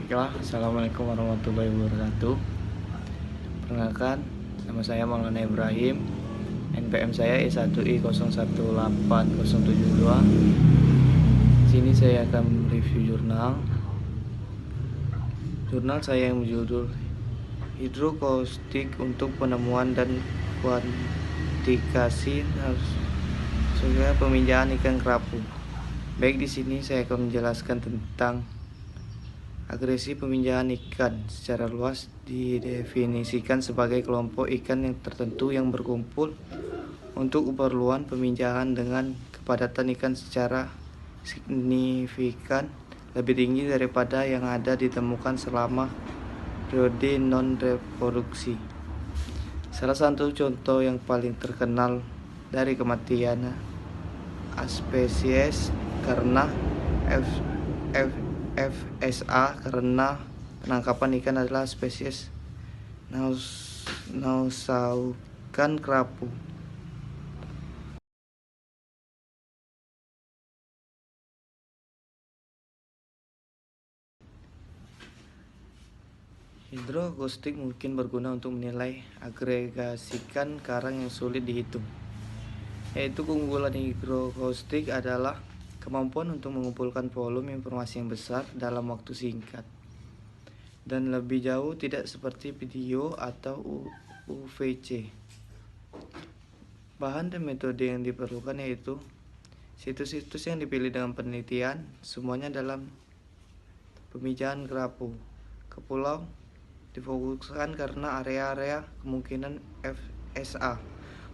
Baiklah, Assalamualaikum warahmatullahi wabarakatuh. Perkenalkan, nama saya Maulana Ibrahim. NPM saya I1I018072. Sini saya akan mereview jurnal. Jurnal saya yang berjudul Hidroakustik untuk penemuan dan kuantifikasi survei peminjaman ikan kerapu. Baik, di sini saya akan menjelaskan tentang agresi peminjaman ikan. Secara luas didefinisikan sebagai kelompok ikan yang tertentu yang berkumpul untuk keperluan peminjaman dengan kepadatan ikan secara signifikan lebih tinggi daripada yang ada ditemukan selama periode non-reproduksi. Salah satu contoh yang paling terkenal dari kematian spesies karena FSA karena penangkapan ikan adalah spesies Nausaukan kerapu. Hidroakustik mungkin berguna untuk menilai agregasikan karang yang sulit dihitung. Yaitu keunggulan hidroakustik adalah kemampuan untuk mengumpulkan volume informasi yang besar dalam waktu singkat dan lebih jauh, tidak seperti video atau UVC. Bahan dan metode yang diperlukan yaitu situs-situs yang dipilih dengan penelitian, semuanya dalam pemijahan kerapu. Ke pulau difokuskan karena area-area kemungkinan FSA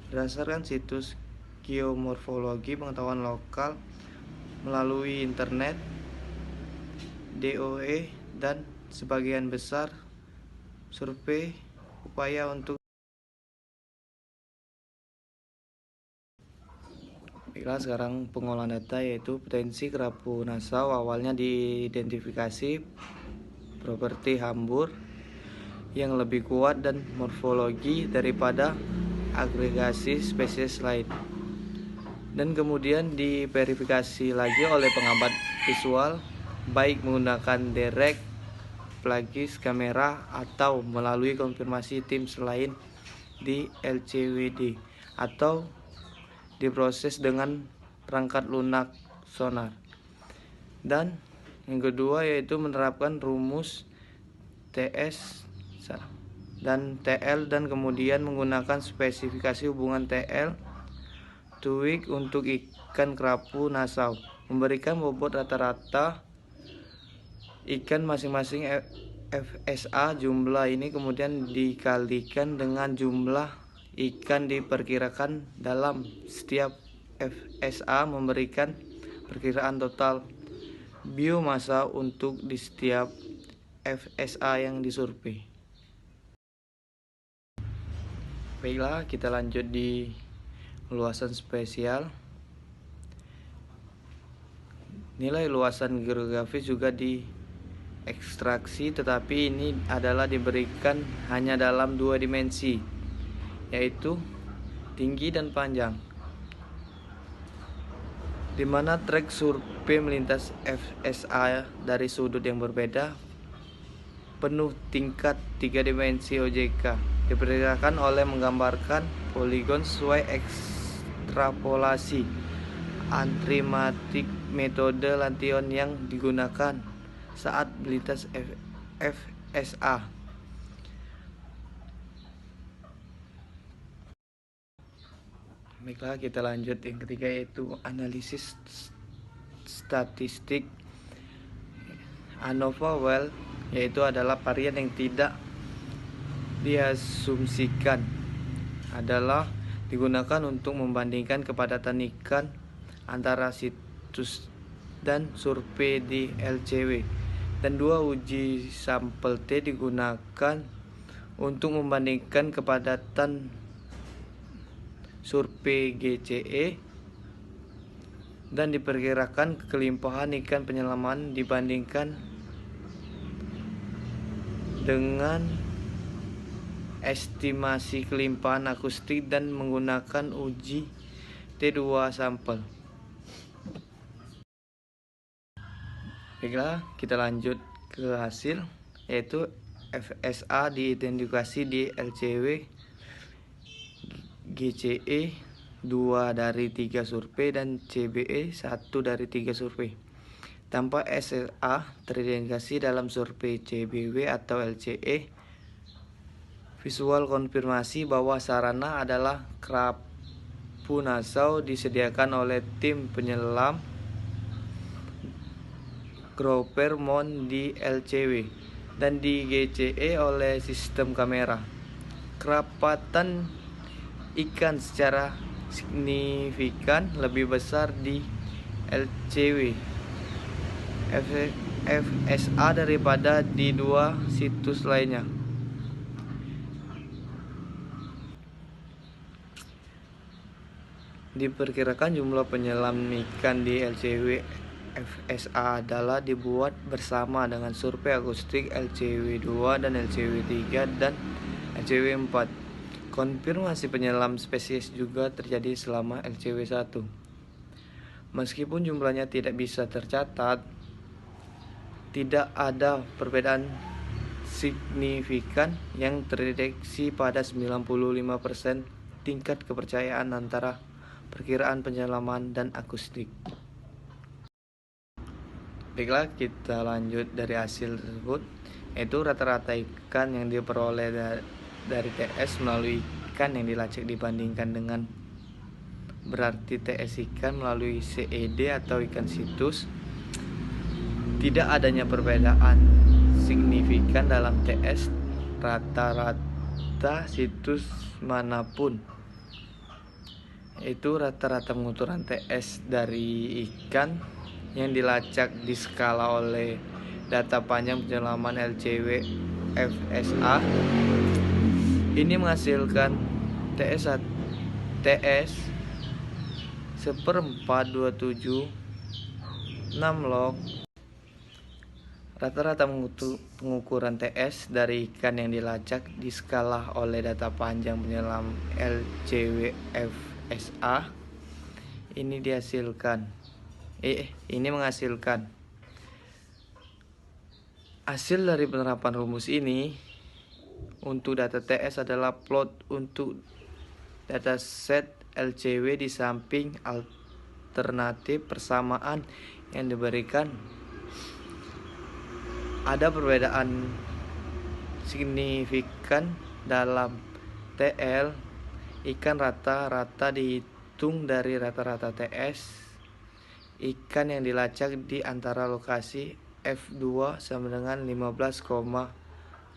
berdasarkan situs geomorfologi pengetahuan lokal melalui internet, DOE, dan sebagian besar survei upaya untuk. Baiklah, sekarang pengolahan data yaitu potensi kerapu Nassau awalnya diidentifikasi properti hambur yang lebih kuat dan morfologi daripada agregasi spesies lain, dan kemudian diverifikasi lagi oleh pengambat visual baik menggunakan direct plugin kamera atau melalui konfirmasi tim selain di LCWD atau diproses dengan perangkat lunak sonar. Dan yang kedua yaitu menerapkan rumus TS dan TL dan kemudian menggunakan spesifikasi hubungan TL Tuik untuk ikan kerapu Nassau, memberikan bobot rata-rata ikan masing-masing FSA. Jumlah ini kemudian dikalikan dengan jumlah ikan diperkirakan dalam setiap FSA, memberikan perkiraan total biomasa untuk di setiap FSA yang disurvei. Baiklah, kita lanjut di luasan spesial. Nilai luasan geografis juga diekstraksi, tetapi ini adalah diberikan hanya dalam dua dimensi, yaitu tinggi dan panjang, di mana trek survei melintas FSA dari sudut yang berbeda penuh tingkat 3 dimensi OJK diperkirakan oleh menggambarkan poligon sesuai ekstrapolasi antrimatik metode Lantion yang digunakan saat melintas FSA. Baiklah, kita lanjut yang ketiga yaitu analisis statistik ANOVA well, yaitu adalah varian yang tidak diasumsikan adalah digunakan untuk membandingkan kepadatan ikan antara situs dan survei di LCW, dan dua uji sampel T digunakan untuk membandingkan kepadatan survei GCE dan diperkirakan kelimpahan ikan penyelaman dibandingkan dengan estimasi kelimpahan akustik dan menggunakan uji T2 sampel. Baiklah, kita lanjut ke hasil, yaitu FSA diidentifikasi di LCW GCE 2 dari 3 survei dan CBE 1 dari 3 survei. Tanpa SLA teridentifikasi dalam survei CBW atau LCE, visual konfirmasi bahwa sarana adalah kerapu nasal disediakan oleh tim penyelam Grouper Mount di LCW dan di GCE oleh sistem kamera. Kerapatan ikan secara signifikan lebih besar di LCW FSA daripada di dua situs lainnya. Diperkirakan jumlah penyelam ikan di LCW FSA adalah dibuat bersama dengan survei akustik LCW 2 dan LCW 3 dan LCW 4. Konfirmasi penyelam spesies juga terjadi selama LCW 1. Meskipun jumlahnya tidak bisa tercatat, tidak ada perbedaan signifikan yang terdeteksi pada 95% tingkat kepercayaan antara perkiraan penyelaman dan akustik. Baiklah, kita lanjut dari hasil tersebut, yaitu rata-rata ikan yang diperoleh dari TS melalui ikan yang dilacak dibandingkan dengan berarti TS ikan melalui CED atau ikan situs. Tidak adanya perbedaan signifikan dalam TS rata-rata situs manapun, yaitu rata-rata pengukuran TS dari ikan yang dilacak di skala oleh data panjang penyelaman LCW FSA. Ini menghasilkan TS 1/427 6 log. Rata-rata pengukuran TS dari ikan yang dilacak di skala oleh data panjang penyelam LCW FSA ini menghasilkan hasil dari penerapan rumus ini untuk data TS adalah plot untuk dataset LCW di samping alternatif persamaan yang diberikan. Ada perbedaan signifikan dalam TL ikan rata-rata dihitung dari rata-rata TS ikan yang dilacak di antara lokasi F2 sama dengan 15,08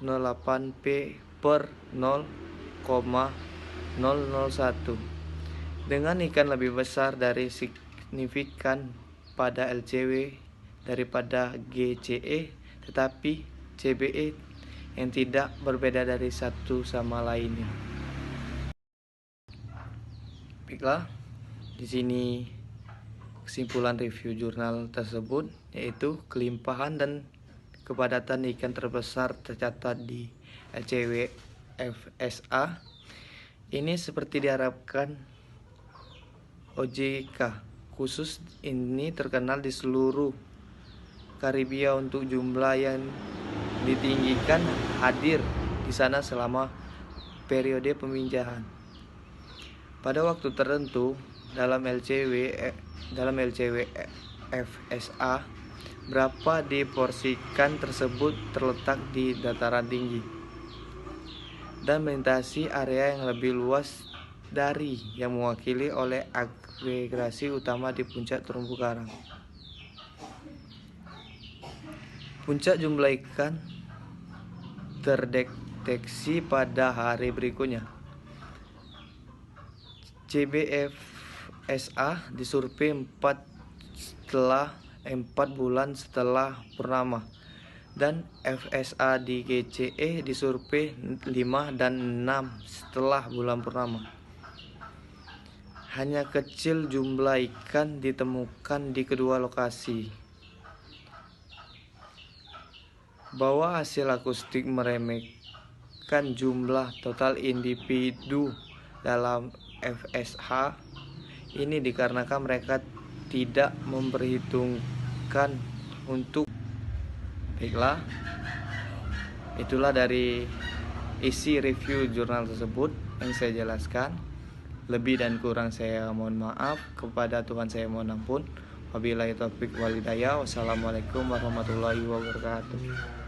P per 0,001 dengan ikan lebih besar dari signifikan pada LCW daripada GCE, tetapi CBE yang tidak berbeda dari satu sama lainnya. Baiklah, di sini kesimpulan review jurnal tersebut, yaitu kelimpahan dan kepadatan ikan terbesar tercatat di LCW FSA. Ini seperti diharapkan OJK. Khusus ini terkenal di seluruh Karibia untuk jumlah yang ditinggikan hadir di sana selama periode peminjahan. Pada waktu tertentu dalam LCW FSA, berapa diporsikan tersebut terletak di dataran tinggi dan melintasi area yang lebih luas dari yang mewakili oleh agregasi utama di puncak terumbu karang. Puncak jumlah ikan terdeteksi pada hari berikutnya. CBFSA disurvei 4 bulan setelah purnama, dan FSA di GCE disurvei 5 dan 6 setelah bulan purnama. Hanya kecil jumlah ikan ditemukan di kedua lokasi. Bahwa hasil akustik meremehkan jumlah total individu dalam FSH ini dikarenakan mereka tidak memperhitungkan untuk Baiklah, itulah dari isi review jurnal tersebut yang saya jelaskan. Lebih dan kurang saya mohon maaf, kepada Tuhan saya mohon ampun. Wabillahi taufik wal hidayah. Wassalamualaikum warahmatullahi wabarakatuh.